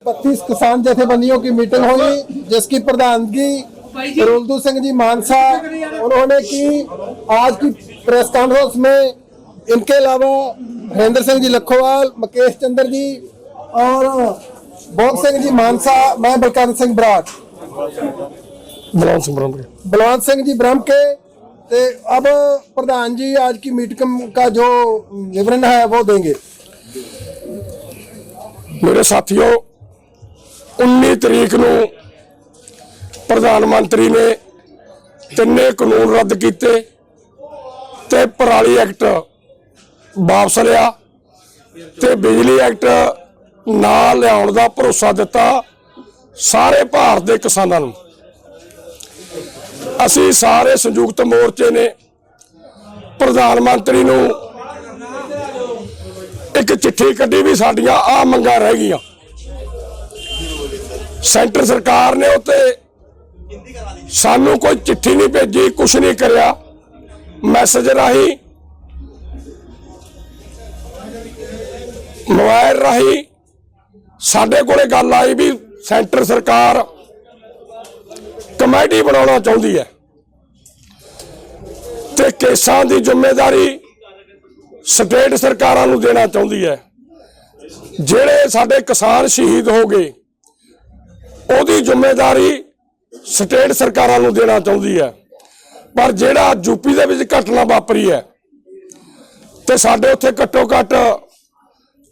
32 किसान जथेबंदियों की मीटिंग हुई जिसकी प्रधानगी रुलदू सिंह जी मानसा उन्होंने की। आज की प्रेस कॉन्फ्रेंस में इनके अलावा हरेंद्र सिंह जी लखोवाल, मुकेश चंद्र जी और भोग सिंह जी मानसा, मैं बलकार सिंह बराड़, बलवंत सिंह जी ब्रह्म के। अब प्रधान जी आज की मीटिंग का जो विवरण है वो देंगे। मेरे साथियों, 19 तरीक नूं प्रधानमंत्री ने तिन्ने कानून रद्द किए ते पराली एक्ट वापस लिया ते बिजली एक्ट ना लियाउण दा भरोसा दिता सारे भारत के किसानों नूं। असीं सारे संयुक्त मोर्चे ने प्रधानमंत्री नूं एक चिट्ठी कड्डी भी साडियां आ मंगां रह गईयां। सेंटर सरकार ने उत्ते सानू कोई चिट्ठी नहीं भेजी, कुछ नहीं करया। मैसेज राही, मोबाइल राही साडे कोले गल आई भी सेंटर सरकार कमेटी बनाना चाहती है ते केसां दी जिम्मेदारी स्टेट सरकारां नूं देना चाहती है। जिहड़े साडे किसान शहीद हो गए उहदी जिम्मेदारी स्टेट सरकारां नूं देना चाहती है। पर जिहड़ा यूपी दे विच घटना वापरी है ते साडे उत्थे घट्टो घट्ट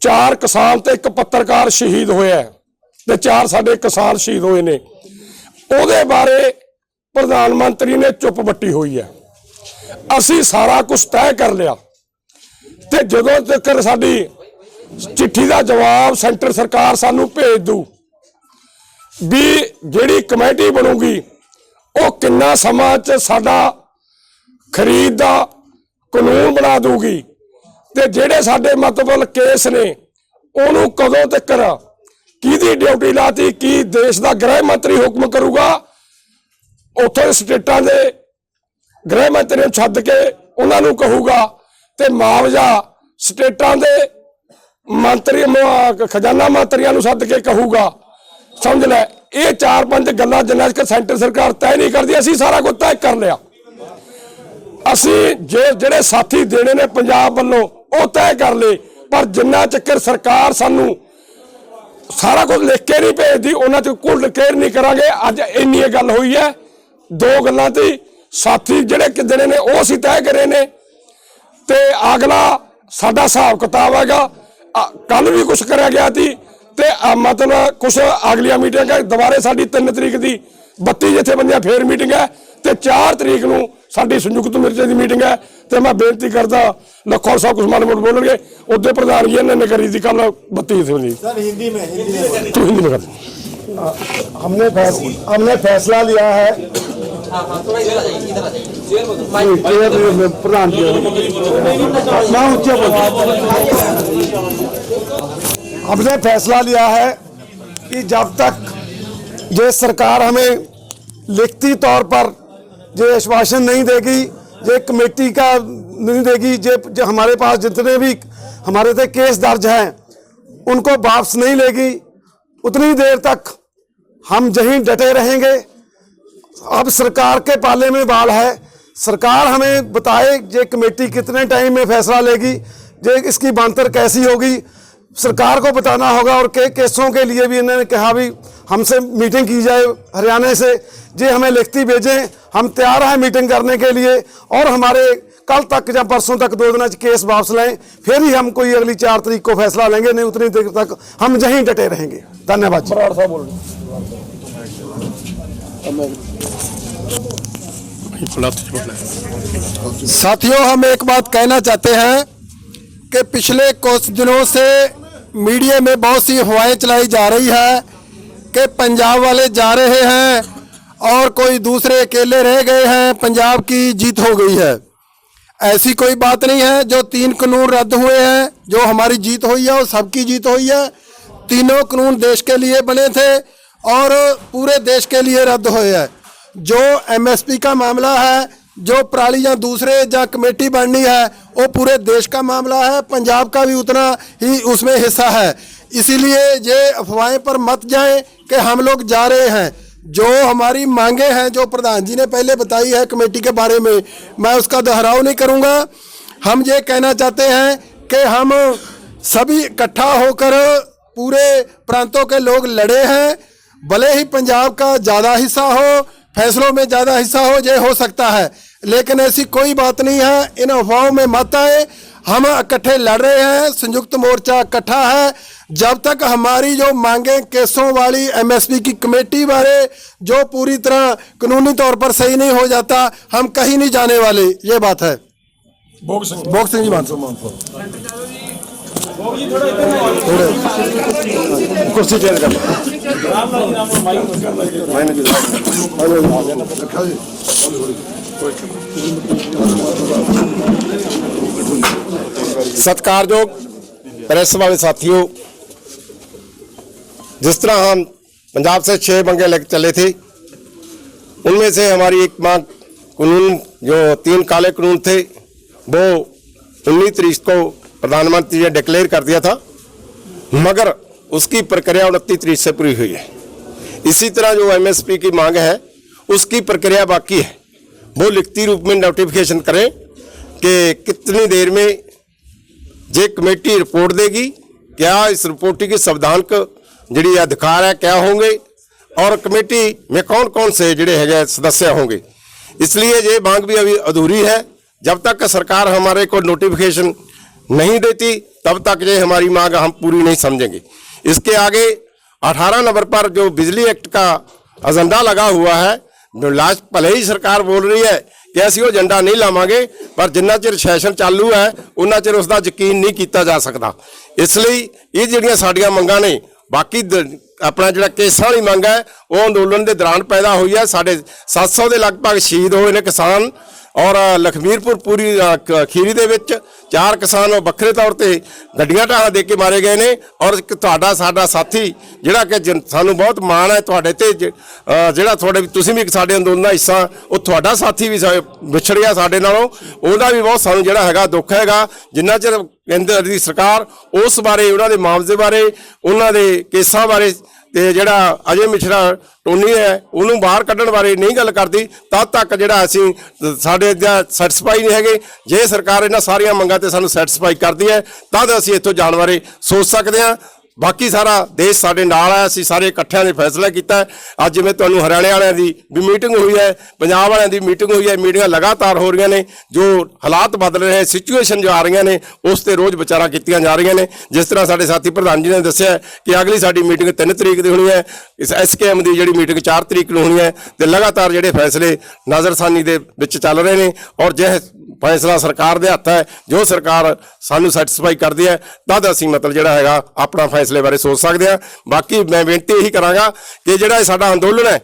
4 किसान ते 1 पत्रकार शहीद होया है ते 4 साडे किसान शहीद होए ने। उहदे बारे प्रधानमंत्री ने चुप बट्टी हुई है। असीं सारा कुछ तय कर लिया ते जदों तक साडी चिट्ठी का जवाब सेंटर सरकार सानू भेज दू भी जिहड़ी कमेटी बनूगी वो किन्ना समां च साडा खरीद दा कानून बना दूगी ते जिहड़े साडे मतलब केस ने उहनूं कदों तक किहदी ड्यूटी लाती, की देश का गृह मंत्री हुक्म करूगा, उत्थे स्टेटां दे गृह मंत्री नूं छड्ड के उन्हां नूं कहूगा ते मुआवजा स्टेटां दे मंत्री खजाना मंत्रियों नूं सद के कहूगा। समझ लै ये 4-5 गल्लां जिन्ना चਿਰ सेंटर सरकार तय नहीं करती असीं सारा कुछ तय कर लिया। असीं जिहड़े साथी देने ने पंजाब वल्लों वो तय कर ले, पर जिन्ना चਿਰ सरकार सानू सारा कुछ लिख के नहीं भेजती उन्हां च कुल केयर नहीं करांगे। अज इन्नी गल हुई है, 2 गल्लां ती साथी जिहड़े देने ने वो असीं तय करे ने ते अगला साडा हिसाब किताब हैगा। कल भी कुछ कराया गया थी ते मतलब कुछ अगलियां मीटिंग दोबारे साडी 3 तरीक की 32 जथेबंदियां फिर मीटिंग है ते 4 तरीक नूं साडी संयुक्त मोर्चे की मीटिंग है। तो मैं बेनती करदा लखो साहब कुछ माड़े मोटे बोलेंगे उदे प्रधान जी ने करी थी कल 32 जथेबंदी हिंदी में कर हमने फैसला लिया है प्रधान जी हमने फैसला लिया है कि जब तक ये सरकार हमें लिखती तौर पर ये आश्वासन नहीं देगी, ये कमेटी का नहीं देगी, जो हमारे पास जितने भी हमारे से केस दर्ज हैं उनको वापस नहीं लेगी, उतनी देर तक हम यहीं डटे रहेंगे। अब सरकार के पाले में बाल है, सरकार हमें बताए ये कमेटी कितने टाइम में फैसला लेगी, ये इसकी बनतर कैसी होगी, सरकार को बताना होगा। और केसों के लिए भी इन्होंने कहा भी हमसे मीटिंग की जाए हरियाणा से, जे हमें लिखती भेजें, हम तैयार हैं मीटिंग करने के लिए। और हमारे कल तक या परसों तक 2 दिन केस वापस लें, फिर ही हम कोई अगली 4 तरीक को फैसला लेंगे, नहीं उतनी देर तक हम यहीं डटे रहेंगे। धन्यवाद। साथियों, हम एक बात कहना चाहते हैं कि पिछले कुछ दिनों से मीडिया में बहुत सी अफवाहें चलाई जा रही है कि पंजाब वाले जा रहे हैं और कोई दूसरे अकेले रह गए हैं, पंजाब की जीत हो गई है। ऐसी कोई बात नहीं है। जो 3 कानून रद्द हुए हैं, जो हमारी जीत हुई है, वो सबकी जीत हुई है। तीनों कानून देश के लिए बने थे और पूरे देश के लिए रद्द हुए हैं। जो MSP का मामला है जो पराली या दूसरे या कमेटी बननी है वो पूरे देश का मामला है, पंजाब का भी उतना ही उसमें हिस्सा है। इसीलिए ये अफवाहें पर मत जाएं कि हम लोग जा रहे हैं। जो हमारी मांगे हैं, जो प्रधान जी ने पहले बताई है कमेटी के बारे में, मैं उसका दोहराव नहीं करूंगा। हम ये कहना चाहते हैं कि हम सभी इकट्ठा होकर पूरे प्रांतों के लोग लड़े हैं। भले ही पंजाब का ज़्यादा हिस्सा हो, फैसलों में ज़्यादा हिस्सा हो, ये हो सकता है, लेकिन ऐसी कोई बात नहीं है। इन अफवाहों में मत आए। हम इकट्ठे लड़ रहे हैं, संयुक्त मोर्चा इकट्ठा है। जब तक हमारी जो मांगे केसों वाली एमएसपी की कमेटी बारे जो पूरी तरह कानूनी तौर पर सही नहीं हो जाता, हम कहीं नहीं जाने वाले। ये बात है। भोग सिंह जी मान कुर्सी चेंज कर। सत्कारयोग प्रेस वाले साथियों, जिस तरह हम पंजाब से 6 मांगे लेकर चले थे, उनमें से हमारी एक मांग कानून जो 3 काले कानून थे वो 19 तारीख को प्रधानमंत्री ने डिक्लेयर कर दिया था, मगर उसकी प्रक्रिया 29 तारीख से पूरी हुई है। इसी तरह जो एमएसपी की मांग है उसकी प्रक्रिया बाकी है। वो लिखती रूप में नोटिफिकेशन करें कि कितनी देर में ये कमेटी रिपोर्ट देगी, क्या इस रिपोर्ट की संवैधानिक जी अधिकार है क्या होंगे, और कमेटी में कौन कौन से जोड़े है सदस्य होंगे। इसलिए ये मांग भी अभी अधूरी है। जब तक सरकार हमारे को नोटिफिकेशन नहीं देती तब तक ये हमारी मांग हम पूरी नहीं समझेंगे। इसके आगे 18 नवंबर पर जो बिजली एक्ट का एजेंडा लगा हुआ है, जो लास्ट भले ही सरकार बोल रही है कि असं वो एजेंडा नहीं लावांगे, पर जिन्ना चिर सैशन चालू है उन्ना चिर उसका यकीन नहीं किया जा सकता। इसलिए ये जिहड़ियां साडियां मंगां ने, बाकी अपना जिहड़ा केसां वाली मंग है वो अंदोलन के दौरान पैदा हुई है। साढ़े 700 के लगभग शहीद हुए ने किसान, और लखमीरपुर पूरी खीरी दे विच 4 किसान वक्रे तौर पर गड्डियां ढाह दे के मारे गए ने। और एक तुहाडा साडा साथी जिहड़ा कि सानू बहुत माण है तुहाडे ते, जिहड़ा तुहाडे तुसीं भी साडे अंदोलन दा हिस्सा, वो तुहाडा साथी भी विछड़ गया साडे नालों, ਉਹਦਾ भी बहुत सानू जिहड़ा हैगा दुख हैगा। जिन्ना चिर केंद्र दी सरकार उस बारे, उन्हां दे मुआवजे बारे, उन्हां दे केसां बारे ਤੇ ਜਿਹੜਾ ਅਜੇ ਮਿਸ਼ਰਾ ਟੋਨੀ ਹੈ ਉਹਨੂੰ ਬਾਹਰ ਕੱਢਣ ਬਾਰੇ ਨਹੀਂ ਗੱਲ ਕਰਦੀ, ਤਦ ਤੱਕ ਜਿਹੜਾ ਅਸੀਂ ਸਾਡੇ ਸੈਟੀਸਫਾਈ ਨਹੀਂ ਹੈਗੇ। ਜੇ ਸਰਕਾਰ ਇਹਨਾਂ ਸਾਰੀਆਂ ਮੰਗਾਂ ਤੇ ਸਾਨੂੰ ਸੈਟੀਸਫਾਈ ਕਰਦੀ ਹੈ ਤਦ ਅਸੀਂ ਇੱਥੋਂ ਜਾਣ ਬਾਰੇ ਸੋਚ ਸਕਦੇ ਹਾਂ। बाकी सारा देश साडे नाल है, असीं सारे इकट्ठियां ने फैसला किया। अज जिवें तुहानूं हरियाणे वालियां दी भी मीटिंग हुई है, पंजाब वालियां दी मीटिंग हुई है, मीटिंगां लगातार हो रही ने। जो हालात बदल रहे, सिचुएशन जो आ रही ने, उस ते रोज़ विचारां कीतियां जा रही ने। जिस तरह साडे साथी प्रधान जी ने दस्सिया कि अगली साडी मीटिंग 3 तरीक दी होनी है, इस SKM दी जिहड़ी मीटिंग 4 तरीक नूं होनी है, ते लगातार जिहड़े फैसले नज़रसानी दे विच चल रहे हैं। और जे फैसला सरकार दे हत्थ है, जो सरकार सानू सैटिस्फाई करती है तद असीं मतलब जिहड़ा हैगा अपना फैसले बारे सोच सकते हैं। बाकी मैं बेनती यही करांगा कि जिहड़ा साडा अंदोलन है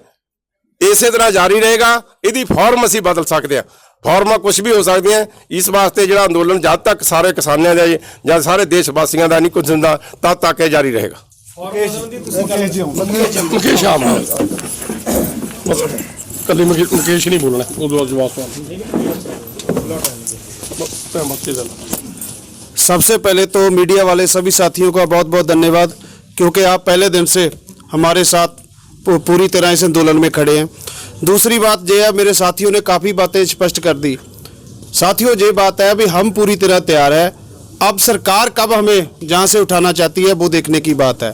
इस तरह जारी रहेगा। इहदी फॉर्म असीं बदल सकते हैं, फॉर्मां कुछ भी हो सकती हैं। इस वास्ते जिहड़ा अंदोलन जब तक सारे किसानां दा या सारे देश वासियों का नहीं कुछ हुंदा तद तक यह जारी रहेगा। मुकेश कल मुकेश नहीं बोलना, उदों जवाब सबसे पहले तो मीडिया वाले सभी साथियों का बहुत बहुत धन्यवाद, क्योंकि आप पहले दिन से हमारे साथ पूरी तरह इस आंदोलन में खड़े हैं। दूसरी बात यह है, मेरे साथियों ने काफ़ी बातें स्पष्ट कर दी। साथियों ये बात है, अभी हम पूरी तरह तैयार है। अब सरकार कब हमें जहाँ से उठाना चाहती है वो देखने की बात है।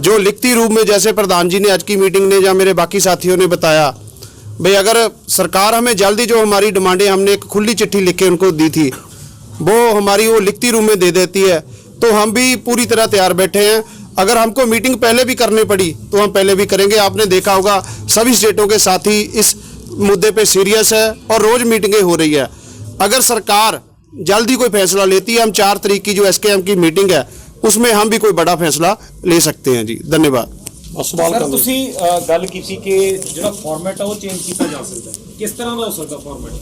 जो लिखती रूप में जैसे प्रधान जी ने आज की मीटिंग ने या मेरे बाकी साथियों ने बताया, भाई अगर सरकार हमें जल्दी जो हमारी डिमांडें हमने एक खुली चिट्ठी लिख के उनको दी थी वो हमारी वो लिखती रूप में दे देती है तो हम भी पूरी तरह तैयार बैठे हैं। अगर हमको मीटिंग पहले भी करनी पड़ी तो हम पहले भी करेंगे। आपने देखा होगा सभी स्टेटों के साथी इस मुद्दे पे सीरियस है और रोज़ मीटिंगें हो रही है। अगर सरकार जल्दी कोई फैसला लेती है, हम 4 तारीख की जो SKM की मीटिंग है उसमें हम भी कोई बड़ा फैसला ले सकते हैं जी। धन्यवाद। सर ਤੁਸੀਂ ਗੱਲ ਕੀਤੀ ਕਿ ਜਿਹੜਾ ਫਾਰਮੈਟ ਆ ਉਹ ਚੇਂਜ ਕੀਤਾ ਜਾ ਸਕਦਾ ਹੈ, ਕਿਸ ਤਰ੍ਹਾਂ ਦਾ ਹੋ ਸਕਦਾ ਫਾਰਮੈਟ?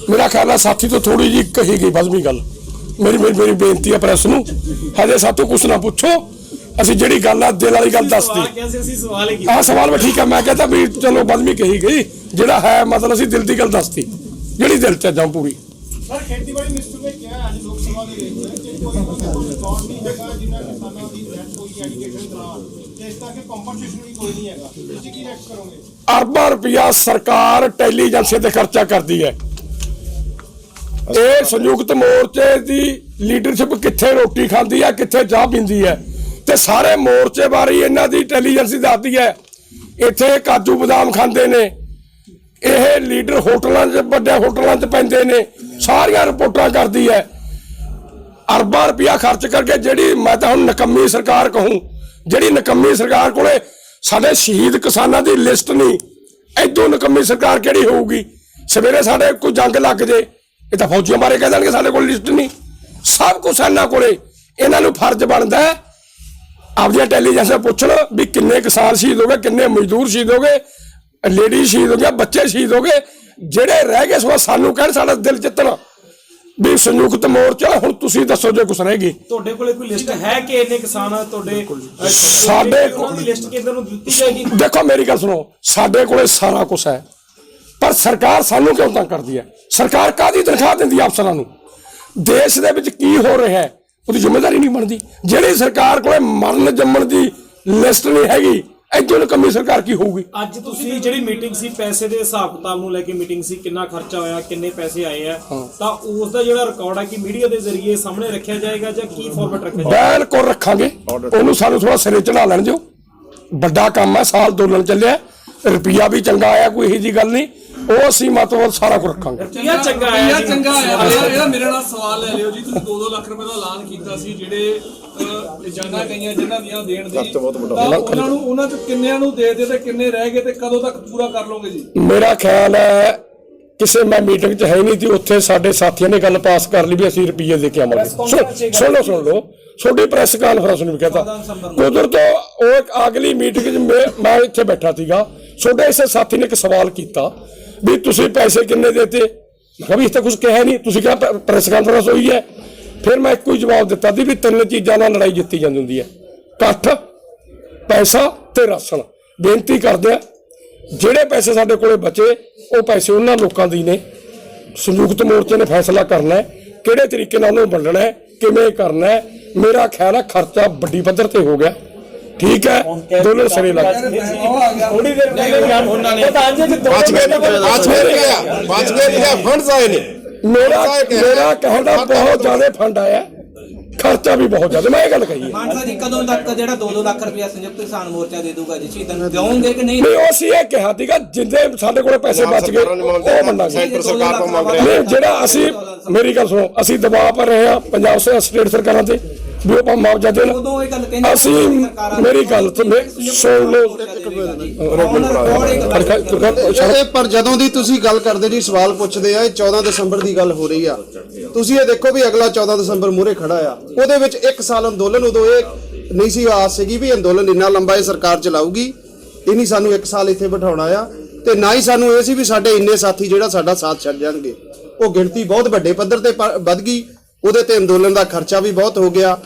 मेरा ख्याल है साथी तो थोड़ी जी कही गई बज़मी गल। मेरी बेनती है प्रेस नूं, हजे सातों कुछ ना पूछो, ਅਸੀਂ ਜਿਹੜੀ ਗੱਲ ਆ ਦਿਲ ਵਾਲੀ ਗੱਲ ਦੱਸਦੀ। ਅਸੀਂ ਸਵਾਲ ਹੀ ਆਹ ਸਵਾਲ ਵੀ ਠੀਕ ਹੈ, ਮੈਂ ਕਹਿੰਦਾ ਵੀ ਚਲੋ ਬਦਮੀ ਕਹੀ ਗਈ, ਜਿਹੜਾ ਹੈ ਮਤਲਬ ਅਸੀਂ ਦਿਲ ਦੀ ਗੱਲ ਦੱਸਦੀ, ਜਿਹੜੀ ਦਿਲ ਚ ਜਾਂ ਪੂਰੀ। ਸਰ ਖੇਤੀਬਾੜੀ ਮਿਨਿਸਟਰ ਨੇ ਕਿਹਾ ਅੱਜ ਲੋਕ ਸਭਾ ਦੇ ਵਿੱਚ ਕਿ ਕੋਈ ਰਿਕਾਰਡ ਨਹੀਂ ਹੈਗਾ ਜਿਨ੍ਹਾਂ ਕਿਸਾਨਾਂ ਦੀ ਡੈਥ ਹੋਈ ਐਜੂਕੇਸ਼ਨ ਦੌਰਾਨ, ਤੇ ਇਸ ਕਰਕੇ ਕੰਪਨਸੇਸ਼ਨ ਵੀ ਕੋਈ ਨਹੀਂ ਹੈਗਾ, ਤੁਸੀਂ ਕੀ ਰਿਐਕਟ ਕਰੋਗੇ? ਅਰਬਾਂ ਰੁਪਇਆ ਸਰਕਾਰ ਇੰਟੈਲੀਜੈਂਸ ਤੇ ਖਰਚਾ ਕਰਦੀ ਹੈ। ਇਹ ਸੰਯੁਕਤ ਮੋਰਚੇ ਦੀ ਲੀਡਰਸ਼ਿਪ ਕਿੱਥੇ ਰੋਟੀ ਖਾਂਦੀ ਹੈ, ਕਿੱਥੇ ਚਾਹ ਪੀਂਦੀ ਹੈ, ਤੇ ਸਾਰੇ ਮੋਰਚੇ ਬਾਰੇ ਇਹਨਾਂ ਦੀ ਇੰਟੈਲੀਜੈਂਸ ਦੱਸਦੀ ਹੈ। ਇੱਥੇ ਕਾਜੂ ਬਦਾਮ ਖਾਂਦੇ ਨੇ ਇਹ ਲੀਡਰ, ਹੋਟਲਾਂ 'ਚ ਵੱਡੇ ਹੋਟਲਾਂ 'ਚ ਪੈਂਦੇ ਨੇ, ਸਾਰੀਆਂ ਰਿਪੋਰਟਾਂ ਕਰਦੀ ਹੈ। ਅਰਬਾਂ ਰੁਪਇਆ ਖਰਚ ਕਰਕੇ ਜਿਹੜੀ ਮੈਂ ਤਾਂ ਹੁਣ ਨਕੰਮੀ ਸਰਕਾਰ ਕਹੂੰ, ਜਿਹੜੀ ਨਕੰਮੀ ਸਰਕਾਰ ਕੋਲੇ ਸਾਡੇ ਸ਼ਹੀਦ ਕਿਸਾਨਾਂ ਦੀ ਲਿਸਟ ਨਹੀਂ, ਐਦੋਂ ਨਕੰਮੀ ਸਰਕਾਰ ਕਿਹੜੀ ਹੋਊਗੀ? ਸਵੇਰੇ ਸਾਡੇ ਕੋਈ ਜੰਗ ਲੱਗ ਜੇ ਇਹ ਤਾਂ ਫੌਜੀਆਂ ਬਾਰੇ ਕਹਿ ਦੇਣਗੇ ਸਾਡੇ ਕੋਲ ਲਿਸਟ ਨਹੀਂ। ਸਭ ਕੁਛ ਇਹਨਾਂ ਕੋਲੇ, ਇਹਨਾਂ ਨੂੰ ਫਰਜ਼ ਬਣਦਾ ਹੈ ਆਪਦੀਆਂ ਇੰਟੈਲੀਜੈਂਸ ਪੁੱਛਣ ਵੀ ਕਿੰਨੇ ਕਿਸਾਨ ਸ਼ਹੀਦ ਹੋ ਗਏ, ਕਿੰਨੇ ਮਜ਼ਦੂਰ ਸ਼ਹੀਦ ਹੋ ਗਏ, ਲੇਡੀ ਸ਼ਹੀਦ ਹੋ ਗਿਆ, ਬੱਚੇ ਸ਼ਹੀਦ ਹੋ ਗਏ, ਜਿਹੜੇ ਰਹਿ ਗਏ ਸੋ ਸਾਨੂੰ ਕਹਿਣ ਸਾਡਾ ਦਿਲ ਜਿੱਤਣਾ ਵੀ ਸੰਯੁਕਤ ਮੋਰਚਾ। ਹੁਣ ਤੁਸੀਂ ਦੱਸੋ ਜੇ ਕੁਛ ਰਹਿ ਗਈ ਤੁਹਾਡੇ ਕੋਲੇ ਕੋਈ ਲਿਸਟ ਹੈ ਕਿ ਇੰਨੇ ਕਿਸਾਨ ਤੁਹਾਡੇ ਸਾਡੇ ਕੋਲ ਦੀ ਲਿਸਟ ਕੇਂਦਰ ਨੂੰ ਦਿੱਤੀ ਜਾਏਗੀ? ਦੇਖੋ ਮੇਰੀ ਗੱਲ ਸੁਣੋ, ਸਾਡੇ ਕੋਲੇ ਸਾਰਾ ਕੁਛ ਹੈ, ਪਰ ਸਰਕਾਰ ਸਾਨੂੰ ਕਿਉਂ ਤੰਗ ਕਰਦੀ ਹੈ? ਸਰਕਾਰ ਕਾਹਦੀ ਤਨਖਾਹ ਦਿੰਦੀ ਹੈ ਅਫਸਰਾਂ ਨੂੰ? ਦੇਸ਼ ਦੇ ਵਿੱਚ ਕੀ ਹੋ ਰਿਹਾ ਹੈ ਉਹਦੀ ਜ਼ਿੰਮੇਵਾਰੀ ਨਹੀਂ ਬਣਦੀ। ਜਿਹੜੀ ਸਰਕਾਰ ਕੋਲੇ ਮਰਨ ਜੰਮਣ ਦੀ ਲਿਸਟ ਨਹੀਂ ਹੈਗੀ, ਐਦੋਂ ਨਕੰਮੀ ਸਰਕਾਰ ਕੀ ਹੋਊਗੀ? ਅੱਜ ਤੁਸੀਂ ਜਿਹੜੀ ਮੀਟਿੰਗ ਸੀ, ਪੈਸੇ ਦੇ ਹਿਸਾਬ ਕਿਤਾਬ ਨੂੰ ਲੈ ਕੇ ਮੀਟਿੰਗ ਸੀ, ਕਿੰਨਾ ਖਰਚਾ ਹੋਇਆ, ਕਿੰਨੇ ਪੈਸੇ ਆਏ ਆ, ਤਾਂ ਉਸ ਦਾ ਜਿਹੜਾ ਰਿਕਾਰਡ ਹੈ ਕਿ ਮੀਡੀਆ ਦੇ ਜ਼ਰੀਏ ਸਾਹਮਣੇ ਰੱਖਿਆ ਜਾਏਗਾ ਜਾਂ ਕੀ ਫਾਰਮੈਟ ਰੱਖਿਆ ਜਾਏਗਾ? ਬਿਲਕੁਲ ਰੱਖਾਂਗੇ, ਉਹਨੂੰ ਸਾਨੂੰ ਥੋੜਾ ਸਿਰੇ ਚੜਾ ਲੈਣ ਦਿਓ। ਵੱਡਾ ਕੰਮ ਹੈ, ਸਾਲ ਅੰਦੋਲਨ ਚੱਲਿਆ, ਰੁਪਈਆ ਵੀ ਚੰਗਾ ਆਇਆ, ਕੋਈ ਇਹੋ ਜਿਹੀ ਗੱਲ ਨਹੀਂ, ਉਹ ਅਸੀਂ ਮਤਲਬ ਸਾਰਾ ਕੁਝ ਰੱਖਾਂਗੇ। ਇਹ ਚੰਗਾ ਆਇਆ ਜੀ। ਇਹਦਾ ਮੇਰੇ ਨਾਲ ਸਵਾਲ ਲੈ ਲਿਓ ਜੀ। ਤੁਸੀਂ 2-2 ਲੱਖ ਰੁਪਏ ਦਾ ਐਲਾਨ ਕੀਤਾ ਸੀ, ਜਿਹੜੇ ਜਾਨਾਂ ਗਈਆਂ ਜਿਨ੍ਹਾਂ ਦੀਆਂ ਦੇਣ ਦੀ, ਤਾਂ ਉਹਨਾਂ ਚ ਕਿੰਨਿਆਂ ਨੂੰ ਦੇ ਦੇ ਤੇ ਕਿੰਨੇ ਰਹਿ ਗਏ ਤੇ ਕਦੋਂ ਤੱਕ ਪੂਰਾ ਕਰ ਲਓਗੇ ਜੀ? ਮੇਰਾ ਖਿਆਲ ਹੈ ਕਿਸੇ ਮੈਂ ਮੀਟਿੰਗ 'ਚ ਹੈ ਨਹੀਂ ਸੀ, ਉੱਥੇ ਸਾਡੇ ਸਾਥੀਆਂ ਨੇ ਗੱਲ ਪਾਸ ਕਰ ਲਈ ਵੀ ਅਸੀਂ ਰੁਪਈਏ ਦੇ ਕੇ ਆਵਾਂਗੇ। ਸੁਣ ਲਓ ਛੋਟੀ ਪ੍ਰੈਸ ਕਾਨਫਰੰਸ ਨੂੰ ਵੀ ਕਹਤਾ ਉਧਰ ਤੋਂ ਉਹ ਅਗਲੀ ਮੀਟਿੰਗ 'ਚ ਮੈਂ ਇੱਥੇ ਬੈਠਾ ਸੀਗਾ, ਛੋਟੇ ਇਸੇ ਸਾਥੀ ਨੇ ਇੱਕ ਸਵਾਲ ਕੀਤਾ ਵੀ ਤੁਸੀਂ ਪੈਸੇ ਕਿੰਨੇ ਦੇਤੇ? ਮੈਂ ਕਿਹਾ ਵੀ ਇਸ ਤਾਂ ਕੁਝ ਕਿਹਾ ਨਹੀਂ, ਤੁਸੀਂ ਕਿਹਾ ਪ੍ਰੈਸ ਕਾਨਫਰੰਸ ਹੋਈ ਹੈ। ਫਿਰ ਮੈਂ ਇੱਕੋ ਹੀ ਜਵਾਬ ਦਿੱਤਾ ਸੀ ਵੀ 3 ਚੀਜ਼ਾਂ ਨਾਲ ਲੜਾਈ ਜਿੱਤੀ ਜਾਂਦੀ ਹੁੰਦੀ ਹੈ, ਇਕੱਠ, ਪੈਸਾ ਤੇ ਰਾਸ਼ਨ। ਬੇਨਤੀ ਕਰਦੇ ਆ ਜਿਹੜੇ ਪੈਸੇ ਸਾਡੇ ਕੋਲੇ ਬਚੇ ਉਹ ਪੈਸੇ ਉਹਨਾਂ ਲੋਕਾਂ ਦੀ ਨੇ, ਸੰਯੁਕਤ ਮੋਰਚੇ ਨੇ ਫੈਸਲਾ ਕਰਨਾ ਹੈ ਕਿਹੜੇ ਤਰੀਕੇ ਨਾਲ ਉਹਨੂੰ ਵੰਡਣਾ ਹੈ, ਕਿਵੇਂ ਕਰਨਾ ਹੈ। ਮੇਰਾ ਖਿਆਲ ਹੈ ਖਰਚਾ ਵੱਡੀ ਪੱਧਰ ਤੇ ਹੋ ਗਿਆ, ਠੀਕ ਹੈ, ਦੋਨੋਂ ਸਿਰੇ ਲੱਗ ਥੋੜੀ ਦੇਰ ਪਹਿਲੇ ਬਿਆਨ ਉਹਨਾਂ ਨੇ फंड आए नहीं। ਮੇਰਾ ਕਹਿਣ ਦਾ ਬਹੁਤ ਜ਼ਿਆਦਾ ਫੰਡ ਆਇਆ, ਖਰਚਾ ਵੀ ਬਹੁਤ ਜ਼ਿਆਦਾ, ਮੈਂ ਇਹ ਗੱਲ ਕਹੀ ਹੈ। ਮਾਨਸਾ ਜੀ ਕਦੋਂ ਤੱਕ ਜਿਹੜਾ 2-2 ਲੱਖ ਰੁਪਇਆ ਸੰਯੁਕਤ ਕਿਸਾਨ ਮੋਰਚਾ ਦੇ ਦੂਗਾ ਜੀ? ਸ਼ਹੀਦਾਂ ਨੂੰ ਦਿਓਗੇ ਕਿ ਨਹੀਂ? ਨਹੀਂ ਉਹ ਸੀ ਇਹ ਕਿਹਾ ਸੀਗਾ ਜਿੰਦੇ ਸਾਡੇ ਕੋਲੇ ਪੈਸੇ ਬਚ ਗਏ ਉਹ ਮੰਨਾਂਗੇ। सेंटर सरकार को मांग रहे ਨਹੀਂ ਜਿਹੜਾ ਅਸੀਂ, ਮੇਰੀ ਗੱਲ ਸੁਣੋ, ਅਸੀਂ ਦਬਾਅ ਪਾ ਰਹੇ ਹਾਂ ਪੰਜਾਬ ਸਟੇਟ ਸਰਕਾਰਾਂ ਤੇ ਵੀ ਉਹ ਮੁਆਵਜ਼ਾ ਦੇਣ। ਉਦੋਂ ਇਹ ਗੱਲ ਕਹਿੰਦੇ ਅਸੀਂ ਮੇਰੀ ਗੱਲ ਸੁਣ ਲਓ, ਪਰ ਜਦੋਂ ਦੀ ਤੁਸੀਂ ਗੱਲ ਕਰਦੇ ਜੀ, ਸਵਾਲ ਪੁੱਛਦੇ ਆ, ਇਹ 14 ਦਸੰਬਰ ਦੀ ਗੱਲ ਹੋ ਰਹੀ ਆ। ਤੁਸੀਂ ਇਹ ਦੇਖੋ ਵੀ ਅਗਲਾ 14 ਦਸੰਬਰ ਮੂਹਰੇ ਖੜਾ ਆ, ਉਹਦੇ ਵਿੱਚ 1 ਸਾਲ ਅੰਦੋਲਨ, ਉਦੋਂ ਇਹ ਨਹੀਂ ਸੀ ਆਸ ਸੀਗੀ ਵੀ ਅੰਦੋਲਨ ਇੰਨਾ ਲੰਬਾ ਇਹ ਸਰਕਾਰ ਚਲਾਊਗੀ, ਇਹ ਨਹੀਂ ਸਾਨੂੰ 1 ਸਾਲ ਇੱਥੇ ਬਿਠਾਉਣਾ ਆ, ਤੇ ਨਾ ਹੀ ਸਾਨੂੰ ਇਹ ਸੀ ਵੀ ਸਾਡੇ ਇੰਨੇ ਸਾਥੀ ਜਿਹੜਾ ਸਾਡਾ ਸਾਥ ਛੱਡ ਜਾਣਗੇ। ਉਹ ਗਿਣਤੀ ਬਹੁਤ ਵੱਡੇ ਪੱਧਰ ਤੇ ਵੱਧ ਗਈ, ਉਹਦੇ ਤੇ ਅੰਦੋਲਨ ਦਾ ਖਰਚਾ ਵੀ ਬਹੁਤ ਹੋ ਗਿਆ।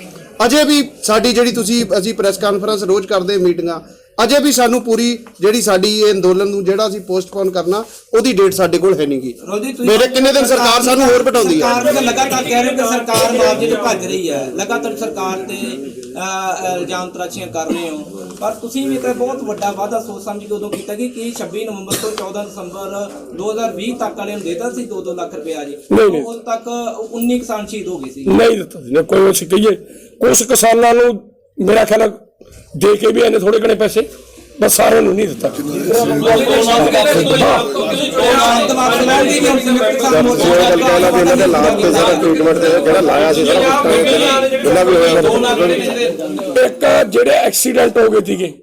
ਅਜੇ ਵੀ ਸਾਡੀ ਜਿਹੜੀ ਅਸੀਂ ਪ੍ਰੈਸ ਕਾਨਫਰੰਸ ਰੋਜ਼ ਕਰਦੇ ਮੀਟਿੰਗਾਂ, ਅਜੇ ਵੀ ਸਾਨੂੰ ਪੂਰੀ ਜਿਹੜੀ ਸਾਡੀ ਇਹ ਅੰਦੋਲਨ ਨੂੰ ਜਿਹੜਾ ਅਸੀਂ ਪੋਸਟਪੋਨ ਕਰਨਾ ਉਹਦੀ ਡੇਟ ਸਾਡੇ ਕੋਲ ਹੈ ਨਹੀਂਗੀ। ਮੇਰੇ ਕਿੰਨੇ ਦਿਨ ਸਰਕਾਰ ਸਾਨੂੰ ਹੋਰ ਬਿਠਾਉਂਦੀ ਹੈ। ਸਰਕਾਰ ਲਗਾਤਾਰ ਕਹਿ ਰਹੇ ਕਿ ਸਰਕਾਰ ਮੁਆਵਜ਼ੇ ਤੋਂ ਭੱਜ ਰਹੀ ਹੈ, ਲਗਾਤਾਰ ਸਰਕਾਰ ਤੇ ਇਲਜ਼ਾਮ ਤਰਾਸ਼ੀਆਂ ਕਰ ਰਹੇ ਹੋ, ਪਰ ਤੁਸੀਂ ਵੀ ਇੱਕ ਬਹੁਤ ਵੱਡਾ ਵਾਅਦਾ ਸੋਚ ਸਮਝ ਕੇ ਉਦੋਂ ਕੀਤਾ ਕਿ 26 ਨਵੰਬਰ ਤੋਂ 14 ਦਸੰਬਰ 2020 ਤੱਕ ਵਾਲਿਆਂ ਨੂੰ ਦੇਤਾ ਸੀ 2-2 ਲੱਖ ਰੁਪਇਆ ਜੀ। ਉਦੋਂ ਤੱਕ 19 ਕਿਸਾਨ ਸ਼ਹੀਦ ਹੋ ਗਏ ਸੀ। ਨਹੀਂ ਦਿੱਤਾ ਜੀ ਕੋਈ, ਅਸੀਂ ਕਹੀਏ ਕੁਝ ਕਿਸਾਨਾਂ ਨੂੰ ਮੇਰਾ ਖਿਆਲ ਦੇ ਕੇ ਵੀ ਇਹਨੇ ਥੋੜੇ ਘਣੇ ਪੈਸੇ, ਬਸ ਸਾਰਿਆਂ ਨੂੰ ਨਹੀਂ ਦਿੱਤਾ। ਇੱਕ ਜਿਹੜੇ ਐਕਸੀਡੈਂਟ ਹੋ ਗਏ ਸੀਗੇ,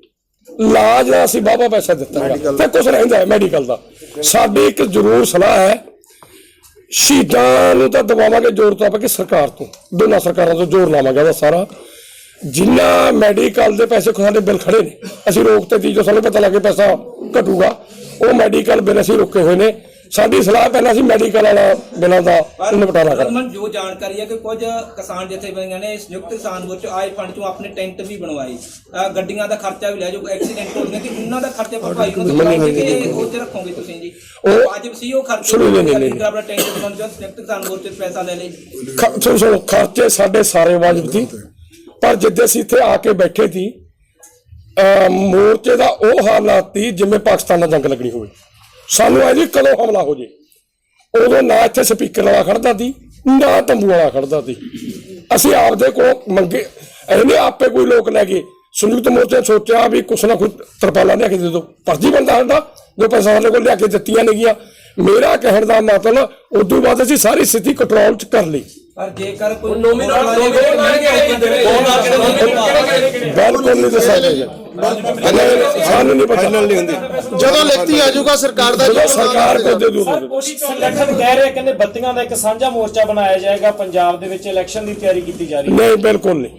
ਇਲਾਜ ਦਾ ਅਸੀਂ ਵਾਹਵਾ ਪੈਸਾ ਦਿੱਤਾ ਤੇ ਕੁਝ ਰਹਿੰਦਾ ਹੈ ਮੈਡੀਕਲ ਦਾ। ਸਾਡੀ ਇੱਕ ਜ਼ਰੂਰ ਸਲਾਹ ਹੈ, ਸ਼ਹੀਦਾਂ ਨੂੰ ਤਾਂ ਦਬਾਵਾਂਗੇ ਜ਼ੋਰ ਤਾਂ ਕਿ ਸਰਕਾਰ ਤੋਂ, ਦੋਨਾਂ ਸਰਕਾਰਾਂ ਤੋਂ ਜ਼ੋਰ ਲਾਵਾਂਗੇ ਉਹਦਾ ਸਾਰਾ। ਜਿੰਨਾ ਮੈਡੀਕਲ ਦੇ ਪੈਸੇ ਸਾਡੇ ਬਿੱਲ ਖੜੇ ਨੇ, ਅਸੀਂ ਰੋਕ ਤੇ ਜੋ ਸਾਨੂੰ ਪਤਾ ਲੱਗੇ ਪੈਸਾ ਘਟੂਗਾ, ਉਹ ਮੈਡੀਕਲ ਬਿੱਲ ਅਸੀਂ ਰੁਕੇ ਹੋਏ ਨੇ। ਸਾਡੀ ਸਲਾਹ ਪਹਿਲਾਂ ਸੀ ਮੈਡੀਕਲ ਵਾਲਾ ਬਿਨਾਂ ਦਾ ਨਿਪਟਾਰਾ ਕਰ। ਰਮਨ ਜੋ ਜਾਣਕਾਰੀ ਹੈ ਕਿ ਕੁਝ ਕਿਸਾਨ ਜਥੇਬੰਦੀਆਂ ਨੇ ਸੰਯੁਕਤ ਕਿਸਾਨ ਮੋਰਚਾ ਆਏ ਫੰਡ ਚੋਂ ਆਪਣੇ ਟੈਂਟ ਵੀ ਬਣਵਾਏ, ਗੱਡੀਆਂ ਦਾ ਖਰਚਾ ਵੀ ਲਿਆ, ਜੋ ਐਕਸੀਡੈਂਟ ਹੋ ਗਏ ਕਿ ਉਹਨਾਂ ਦਾ ਖਰਚਾ ਭਰਪਾਈ ਉਹ ਤੇ ਰੱਖੋਗੇ ਤੁਸੀਂ ਜੀ? ਵਾਜਬ ਸੀ ਉਹ ਖਰਚੇ ਆਪਣਾ ਟੈਂਟ ਬਣਾਉਣ ਚੋਂ ਸੰਯੁਕਤ ਕਿਸਾਨ ਮੋਰਚੇ ਪੈਸਾ ਲੈ ਲਈ? ਸੁਣੋ ਖਰਚੇ ਸਾਡੇ ਸਾਰੇ ਵਾਜਬ ਸੀ, ਪਰ ਜਿੱਦੇ ਅਸੀਂ ਇੱਥੇ ਆ ਕੇ ਬੈਠੇ ਸੀ ਮੋਰਚੇ ਦਾ ਉਹ ਹਾਲਾਤ ਸੀ ਜਿਵੇਂ ਪਾਕਿਸਤਾਨ ਨਾਲ ਜੰਗ ਲੱਗਣੀ ਹੋਵੇ। ਸਾਨੂੰ ਐ ਜੀ ਕਦੋਂ ਹਮਲਾ ਹੋ ਜੇ, ਉਦੋਂ ਨਾ ਇੱਥੇ ਸਪੀਕਰ ਵਾਲਾ ਖੜਦਾ ਸੀ ਨਾ ਤੰਬੂ ਵਾਲਾ ਖੜਦਾ ਸੀ। ਅਸੀਂ ਆਪਦੇ ਕੋਲ ਮੰਗੇ ਇਹਨੇ ਆਪੇ ਕੋਈ ਲੋਕ ਲੈ ਗਏ। ਸੰਯੁਕਤ ਮੋਰਚੇ ਸੋਚਿਆ ਵੀ ਕੁਛ ਨਾ ਕੁਛ ਤਰਪਾਲਾਂ ਲਿਆ ਕੇ ਦੇ ਦਿਓ, ਫਰਜ਼ੀ ਬੰਦਾ ਸਾਡਾ ਜੋ ਪੈਸਾ ਸਾਡੇ ਕੋਲ ਲਿਆ ਕੇ ਦਿੱਤੀਆਂ ਨੇਗੀਆਂ। ਮੇਰਾ ਕਹਿਣ ਦਾ ਮਤਲਬ ਉਦੋਂ ਬਾਅਦ ਅਸੀਂ ਸਾਰੀ ਸਥਿਤੀ ਕੰਟਰੋਲ 'ਚ ਕਰ ਲਈ। ਪਰ ਜੇਕਰ ਕੋਈ ਬਿਲਕੁਲ ਨਹੀਂ ਦੱਸ ਸਕਦੇ, ਸਾਨੂੰ ਨਹੀਂ ਪਤਾ ਜਦੋਂ ਲਿਖਤੀ ਆ ਜਾਊਗਾ ਸਰਕਾਰ ਦਾ, ਜਦੋਂ ਸਰਕਾਰ ਕੋ ਦੇ ਦੂ। ਸੰਗਠਨ ਕਹਿ ਰਿਹਾ ਕਹਿੰਦੇ ਬੱਤੀਆਂ ਦਾ ਇੱਕ ਸਾਂਝਾ ਮੋਰਚਾ ਬਣਾਇਆ ਜਾਏਗਾ, ਪੰਜਾਬ ਦੇ ਵਿੱਚ ਇਲੈਕਸ਼ਨ ਦੀ ਤਿਆਰੀ ਕੀਤੀ ਜਾ ਰਹੀ ਹੈ। ਨਹੀਂ ਬਿਲਕੁਲ ਨਹੀਂ,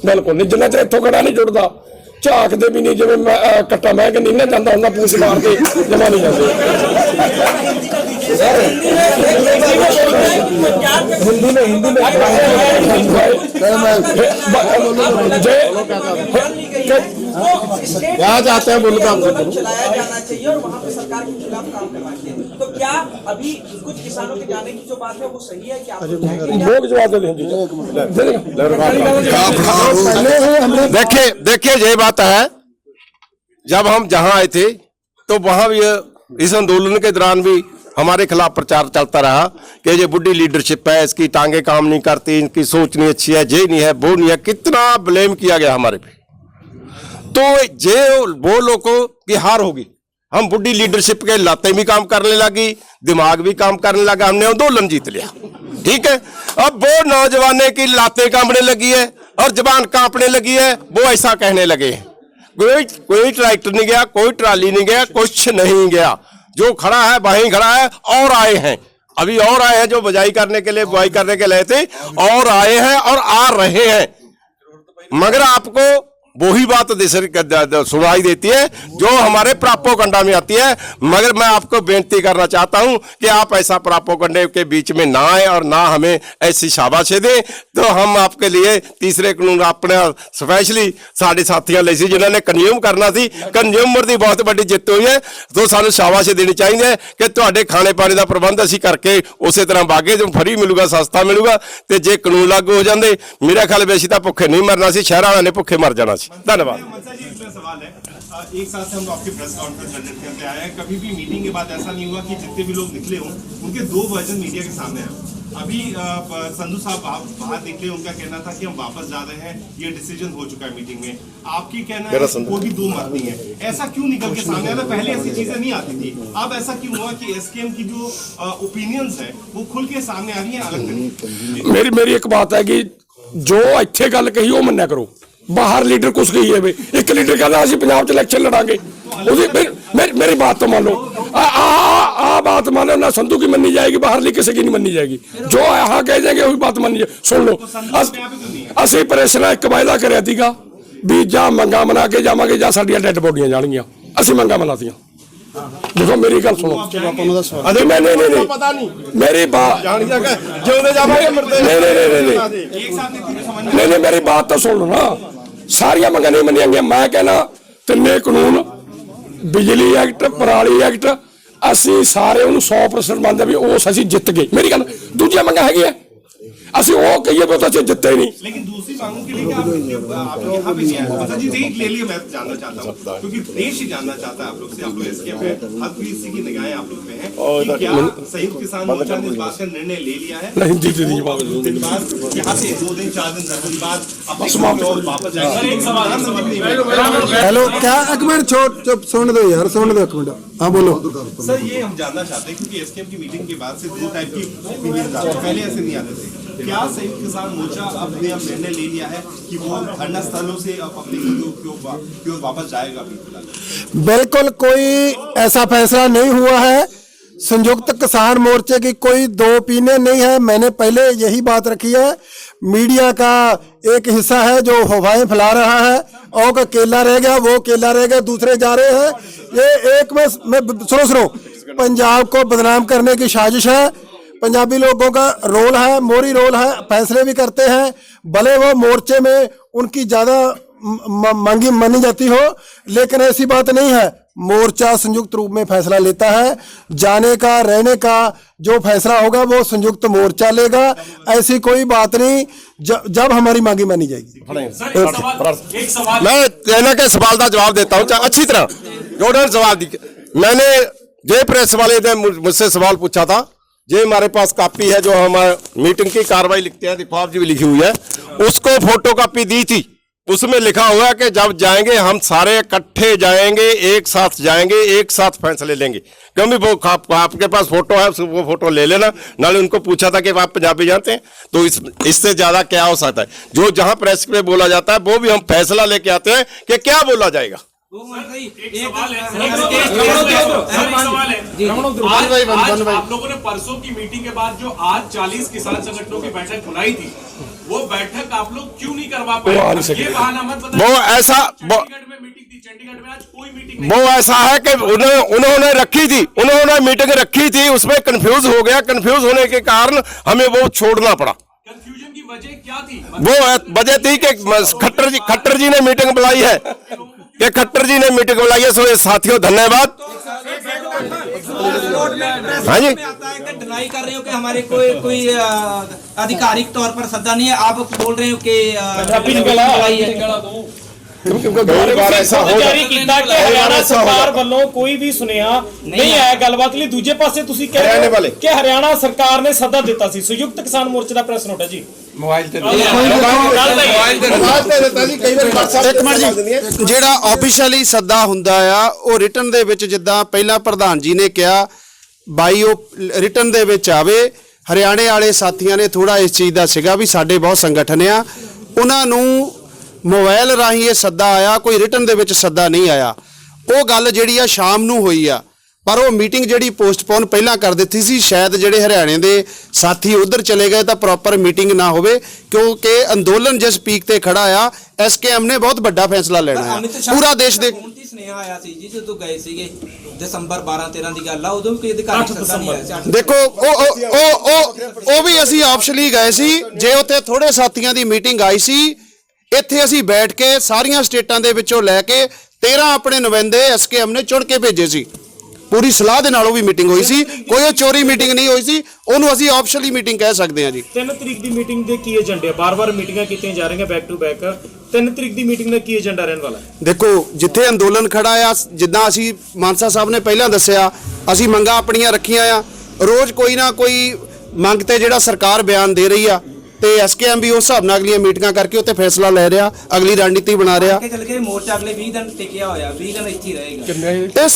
ਬਿਲਕੁਲ ਨਹੀਂ। ਜਿੰਨਾ ਚਿਰ ਇੱਥੋਂ ਖੜਾ ਨਹੀਂ ਜੁੜਦਾ ਝਾਕਦੇ ਵੀ ਨਹੀਂ, ਜਿਵੇਂ ਕੱਟਾ ਮੈਂ ਕਿ ਨਹੀਂ ਨਾ ਜਾਂਦਾ ਹੁੰਦਾ ਪੂਛ ਮਾਰ ਕੇ ਜਮਾ ਨਹੀਂ ਜਾਂਦੇ। क्या चाहते हैं बोलो काम चलाया जाना चाहिए और वहाँ पे सरकार के खिलाफ काम करना चाहिए। तो क्या अभी कुछ किसानों के जाने की जो बात है वो सही है कि लोग जवाब दे देखिए ये बात है, जब हम जहां आए थे तो वहां भी इस आंदोलन के दौरान भी हमारे खिलाफ प्रचार चलता रहा कि ये बुढ़ी लीडरशिप है, इसकी टांगे काम नहीं करती, इनकी सोच नहीं अच्छी है, ये नहीं है वो नहीं है, कितना ब्लेम किया गया हमारे पे। तो ये वो लोगों की हार होगी। हम बुढ़ी लीडरशिप के लाते भी काम करने लगी, दिमाग भी काम करने लगा, हमने आंदोलन जीत लिया, ठीक है। अब वो नौजवाने की लाते कांपने लगी है और जबान कांपने लगी है, वो ऐसा कहने लगे हैं। कोई ट्रैक्टर नहीं गया, कोई ट्राली नहीं गया, कुछ नहीं गया, जो खड़ा है वहीं खड़ा है। और आए हैं, अभी और आए हैं जो बुआई करने के लिए थे, और आए हैं और आ रहे हैं। मगर आपको वही बात सुनाई देती है जो हमारे प्रापोगंडा में आती है। मगर मैं आपको बेनती करना चाहता हूं कि आप ऐसा प्रापोगंडे के बीच में ना आए और ना हमें ऐसी शाबाशी दें। तो हम आपके लिए तीसरे कानून अपने स्पैशली साढ़े साथियों ਲਈ ਸੀ ਜਿਨ੍ਹਾਂ ਨੇ ਕੰਜ਼ਿਊਮ ਕਰਨਾ ਸੀ, ਕੰਜ਼ਿਊਮਰ ਦੀ ਬਹੁਤ ਵੱਡੀ ਜਿੱਤ ਹੋਈ ਹੈ। तो ਸਾਨੂੰ शाबाशी देनी चाहिए कि ਤੁਹਾਡੇ ਖਾਣੇ ਪਾਣੀ ਦਾ ਪ੍ਰਬੰਧ ਅਸੀਂ ਕਰਕੇ ਉਸੇ ਤਰ੍ਹਾਂ ਬਾਗੇ ਜੋ ਫਰੀ ਮਿਲੂਗਾ, ਸਸਤਾ ਮਿਲੂਗਾ। ਤੇ ਜੇ ਕਾਨੂੰਨ ਲਾਗੂ ਹੋ ਜਾਂਦੇ मेरा ख्याल वैसे तो भुखे नहीं मरना सी, शहर वाले ने भुखे मर जाना सी। धन्यवाद। सवाल है, एक साल से हम आपके प्रेस कॉन्फ्रेंस जनरेट करते आए हैं, कभी भी मीटिंग के बाद ऐसा नहीं हुआ कि जितने भी लोग निकले हों उनके दो वर्जन मीडिया के सामने आए। अभी संधू साहब बाहर निकले, उनका कहना था कि हम वापस जा रहे हैं, ये डिसीजन हो चुका है मीटिंग में। आपकी कहना है वो भी दो मत नहीं है, ऐसा क्यों निकल के सामने आया? पहले ऐसी चीजें नहीं आती थी, अब ऐसा क्यों हुआ कि एसकेएम की जो ओपिनियंस है वो खुल के सामने आ रही है अलग? मेरी एक बात है कि जो ਇੱਥੇ ਗੱਲ ਕਹੀ ਉਹ ਮੰਨਿਆ ਕਰੋ। बाहर लीडर कुछ कही है, एक लीडर कहना असं पंजाब च इलेक्शन लड़ांगे, मेरी बात तो मान लो, आ बात मान लो ना संधू की मन्नी जाएगी, बाहरली किसी की नहीं मन्नी जाएगी। जो यहाँ कह जाएंगे वही बात मन्नी जाए। सुन लो, असं प्रैशर एक वायदा कराया था भी जा मंगा मना के जावांगे जा साडियां डेड बॉडियां जाणगियां, असं मंगा मनातियां। देखो मेरी गल सुनो, नहीं मेरी बात नहीं मेरी बात तो सुन लो ना, सारिया मंगा नहीं मनिया गया। मैं कहना तिन्ने कानून, बिजली एक्ट, पराली एक्ट, असी सारे 100% मानते भी उस असी जित गए। मेरी गल दूजिया मंगा है असं वो कहिए तो असं जितते नहीं। लेकिन दूसरी मांगों के लिए आप यहाँ पे नहीं आए जी, देख ले लिए। मैं जानना चाहता हूँ क्योंकि देश ही जानना चाहता है आप लोग से, आप लोग एसकेएम है, हर किसी की निगाहें आप लोग पे हैं कि क्या संयुक्त किसान मोर्चा ने इस बात का निर्णय ले लिया है? नहीं जी यहाँ से 2 दिन 4 दिन 10 दिन बाद वापस जाएंगे। हेलो, क्या एक मिनट चुप सुन दो यार, सुन दो एक मिनट। हाँ बोलो सर, ये हम जानना चाहते हैं क्योंकि एसकेएम की मीटिंग के बाद से 2 टाइप की ओपिनियन आते हैं, पहले ऐसे नहीं आते थे। क्या संयुक्त किसान मोर्चा अब ने निर्णय ले लिया है कि वो धरना स्थलों से पब्लिक की ओर वापस जाएगा? बिल्कुल कोई ऐसा फैसला नहीं हुआ है। संयुक्त किसान मोर्चे की कोई दो ओपिनियन नहीं है। मैंने पहले यही बात रखी है, मीडिया का एक हिस्सा है जो हवाएं फैला रहा है और केला रह गया, वो केला रह गया, दूसरे जा रहे हैं। ये एक में सुनो पंजाब को बदनाम करने की साजिश है। पंजाबी लोगों का रोल है, मोरी रोल है, फैसले भी करते हैं, भले वो मोर्चे में उनकी ज़्यादा मांगी मानी जाती हो, लेकिन ऐसी बात नहीं है। मोर्चा संयुक्त रूप में फैसला लेता है। जाने का, रहने का जो फैसला होगा वो संयुक्त मोर्चा लेगा। ऐसी कोई बात नहीं, जब हमारी मांगी मानी जाएगी। मैं कहने के सवाल का जवाब देता हूँ अच्छी तरह। जोड़न सवाल दी मैंने जे प्रेस वाले ने मुझसे सवाल पूछा था, ये हमारे पास कॉपी है जो हम मीटिंग की कार्रवाई लिखते हैं, दिफाफ जी भी लिखी हुई है, उसको फोटो कॉपी दी थी। उसमें लिखा हुआ है कि जब जाएंगे हम सारे इकट्ठे जाएंगे, एक साथ जाएंगे, एक साथ फैसले लेंगे। क्योंकि वो आपके पास फोटो है, वो फोटो ले लेना। नाले उनको पूछा था कि आप पंजाबी जानते हैं, तो इससे ज्यादा क्या हो सकता है। जो जहां प्रेस पे बोला जाता है वो भी हम फैसला लेके आते हैं कि क्या बोला जाएगा। आप लोगों ने परसों की मीटिंग के बाद जो आज 40 किसान संगठनों की बैठक बुलाई थी, वो बैठक आप लोग क्यों नहीं करवा पाए? ये बहाना मत बताइए। वो ऐसा चंडीगढ़ में मीटिंग थी, चंडीगढ़ में आज कोई मीटिंग नहीं। वो ऐसा है कि उन्होंने रखी थी, उन्होंने मीटिंग रखी थी, उसमें कंफ्यूज हो गया। कंफ्यूज होने के कारण हमें वो छोड़ना पड़ा। कंफ्यूजन की वजह क्या थी? वो वजह थी कि खट्टर जी ने मीटिंग बुलाई है, कि खट्टर जी ने मीटिंग बुलाई है। सो साथियों धन्यवाद। हाँ जी, डिनाई कर रहे हो कि हमारे कोई आधिकारिक तौर पर सद्दा नहीं है। आप बोल रहे हो कि ਜਾਰੀ ਕੀਤਾ ਕਿ ਹਰਿਆਣਾ ਸਰਕਾਰ ਵੱਲੋਂ ਕੋਈ ਵੀ ਸੁਨੇਹਾ ਨਹੀਂ ਆਇਆ ਗੱਲਬਾਤ ਲਈ। ਦੂਜੇ ਪਾਸੇ ਤੁਸੀਂ ਕਹਿ ਰਹੇ ਹੋ ਕਿ ਹਰਿਆਣਾ ਸਰਕਾਰ ਨੇ ਸੱਦਾ ਦਿੱਤਾ ਸੀ। ਸੰਯੁਕਤ ਕਿਸਾਨ ਮੋਰਚੇ ਦਾ ਪ੍ਰੈਸ ਨੋਟ ਹੈ ਜੀ। ਜਿਹੜਾ ਆਫੀਸ਼ੀਅਲੀ ਸੱਦਾ ਹੁੰਦਾ ਆ ਉਹ ਰਿਟਨ ਦੇ ਵਿੱਚ, ਜਿੱਦਾਂ ਪਹਿਲਾਂ ਪ੍ਰਧਾਨ ਜੀ ਨੇ ਕਿਹਾ, ਬਾਈ ਉਹ ਰਿਟਨ ਦੇ ਵਿੱਚ ਆਵੇ। ਹਰਿਆਣੇ ਵਾਲੇ ਸਾਥੀਆਂ ਨੇ ਥੋੜਾ ਇਸ ਚੀਜ਼ ਦਾ ਸੀਗਾ ਵੀ ਸਾਡੇ ਬਹੁਤ ਸੰਗਠਨ ਆ, ਉਹਨਾਂ ਨੂੰ ਮੋਬਾਈਲ ਰਾਹੀਂ ਇਹ ਸੱਦਾ ਆਇਆ, ਕੋਈ ਰਿਟਨ ਦੇ ਵਿੱਚ ਸੱਦਾ ਨਹੀਂ ਆਇਆ। ਉਹ ਗੱਲ ਜਿਹੜੀ ਆ ਸ਼ਾਮ ਨੂੰ ਹੋਈ ਆ, ਪਰ ਉਹ ਮੀਟਿੰਗ ਜਿਹੜੀ ਪੋਸਟਪੋਨ ਪਹਿਲਾਂ ਕਰ ਦਿੱਤੀ ਸੀ। ਸ਼ਾਇਦ ਜਿਹੜੇ ਹਰਿਆਣੇ ਦੇ ਸਾਥੀ ਉਧਰ ਚਲੇ ਗਏ ਤਾਂ ਪ੍ਰੋਪਰ ਮੀਟਿੰਗ ਨਾ ਹੋਵੇ, ਕਿਉਂਕਿ ਅੰਦੋਲਨ ਜਿਸ ਪੀਕ ਤੇ ਖੜਾ ਆ, ਐਸਕੇਐਮ ਨੇ ਬਹੁਤ ਵੱਡਾ ਫੈਸਲਾ ਲੈਣਾ ਹੈ ਪੂਰਾ ਦੇਸ਼ ਦੇ। ਸੁਨੇਹਾ ਆਇਆ ਸੀ ਜੀ ਜਦੋਂ ਗਏ ਸੀਗੇ ਦਸੰਬਰ 12-13 ਦੀ ਗੱਲ ਆ, ਉਦੋਂ ਵੀ ਕੋਈ ਅਧਿਕਾਰੀ ਸੱਦਾ ਨਹੀਂ ਆਇਆ। ਦੇਖੋ ਉਹ ਵੀ ਅਸੀਂ ਆਪਸ਼ਲੀ ਗਏ ਸੀ। ਜੇ ਉੱਥੇ ਥੋੜੇ ਸਾਥੀਆਂ ਦੀ ਮੀਟਿੰਗ ਆਈ ਸੀ, ਇੱਥੇ ਅਸੀਂ ਬੈਠ ਕੇ ਸਾਰੀਆਂ ਸਟੇਟਾਂ ਦੇ ਵਿੱਚੋਂ ਲੈ ਕੇ 13 ਆਪਣੇ ਨੁਮਾਇੰਦੇ ਐਸਕੇਐਮ ਨੇ ਚੁਣ ਕੇ ਭੇਜੇ ਸੀ। ਪੂਰੀ ਸਲਾਹ ਦੇ ਨਾਲ ਉਹ ਵੀ ਮੀਟਿੰਗ ਹੋਈ ਸੀ, ਕੋਈ ਚੋਰੀ ਮੀਟਿੰਗ ਨਹੀਂ ਹੋਈ ਸੀ। ਉਹਨੂੰ ਅਸੀਂ ਆਪਸ਼ਲੀ ਮੀਟਿੰਗ ਕਹਿ ਸਕਦੇ ਹਾਂ ਜੀ। 3 ਤਰੀਕ ਦੀ ਮੀਟਿੰਗ ਦੇ ਕੀ ਏਜੰਡੇ ਆ? ਬਾਰ-ਬਾਰ ਮੀਟਿੰਗਾਂ ਕੀਤੀਆਂ ਜਾ ਰਹੀਆਂ ਬੈਕ ਟੂ ਬੈਕ। 3 ਤਰੀਕ ਦੀ ਮੀਟਿੰਗ ਦਾ ਕੀ ਏਜੰਡਾ ਰਹਿਣ ਵਾਲਾ? ਦੇਖੋ, ਜਿੱਥੇ ਅੰਦੋਲਨ ਖੜਾ ਆ, ਜਿੱਦਾਂ ਅਸੀਂ ਮਾਨਸਾ ਸਾਹਿਬ ਨੇ ਪਹਿਲਾਂ ਦੱਸਿਆ, ਅਸੀਂ ਮੰਗਾਂ ਆਪਣੀਆਂ ਰੱਖੀਆਂ ਆ। ਰੋਜ਼ ਕੋਈ ਨਾ ਕੋਈ ਮੰਗ ਤੇ ਜਿਹੜਾ ਸਰਕਾਰ ਬਿਆਨ ਦੇ ਰਹੀ ਆ, ਤੇ ਐਸਕੇਐਮ ਵੀ ਉਸ ਹਿਸਾਬ ਨਾਲ ਅਗਲੀਆਂ ਮੀਟਿੰਗਾਂ ਕਰਕੇ ਉੱਤੇ ਫੈਸਲਾ ਲੈ ਰਿਹਾ, ਅਗਲੀ ਰਣਨੀਤੀ ਬਣਾ ਰਿਹਾ। ਚੱਲ ਕੇ ਮੋਰਚਾ ਅਗਲੇ 20 ਦਿਨ ਟਿਕਿਆ ਹੋਇਆ, 20 ਦਿਨ ਇੱਥੇ ਰਹੇਗਾ। ਇਹ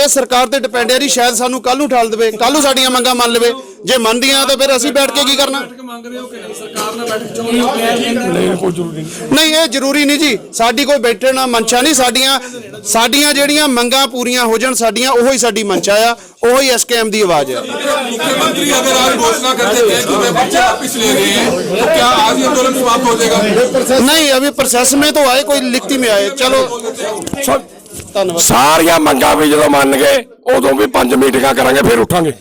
ਸਰਕਾਰ ਤੇ ਡਿਪੈਂਡ ਹੈ ਜੀ। ਸ਼ਾਇਦ ਸਾਨੂੰ ਕੱਲ ਨੂੰ ਠਾਲ ਦੇਵੇ, ਕੱਲ ਨੂੰ ਸਾਡੀਆਂ ਮੰਗਾਂ ਮੰਨ ਲਵੇ। ਜੇ ਮੰਨਦੀਆਂ ਤਾਂ ਫਿਰ ਅਸੀਂ ਬੈਠ ਕੇ ਕੀ ਕਰਨਾ? ਮੰਗ ਰਹੇ ਹੋ ਕਿ ਸਰਕਾਰ ਨਾਲ ਬੈਠਕ ਚਾਹੁੰਦੇ? ਨਹੀਂ, ਇਹ ਜ਼ਰੂਰੀ ਨਹੀਂ ਜੀ। ਸਾਡੀ ਕੋਈ ਬੈਠਣ ਨਾ ਮਨਸ਼ਾ ਨਹੀਂ। ਸਾਡੀਆਂ ਜਿਹੜੀਆਂ ਮੰਗਾਂ ਪੂਰੀਆਂ ਹੋ ਜਾਣ, ਸਾਡੀਆਂ ਉਹੀ ਸਾਡੀ ਮਨਸ਼ਾ ਆ, ਉਹੀ ਐਸਕੇਐਮ ਦੀ ਆਵਾਜ਼ ਆ। मुख्यमंत्री अगर आज घोषणा करते हैं कि वे बच्चे वापस ले रहे हैं, तो क्या आज ये आंदोलन समाप्त हो जाएगा? नहीं, अभी प्रोसेस में तो आए, कोई लिखती में आए। चलो धन्यवाद। ਸਾਰੀਆਂ ਮੰਗਾਂ ਵੀ ਜਦੋਂ ਮੰਨ ਗਏ, ਉਦੋਂ ਵੀ 5 ਮੀਟਿੰਗਾਂ ਕਰਾਂਗੇ, ਫਿਰ ਉੱਠਾਂਗੇ।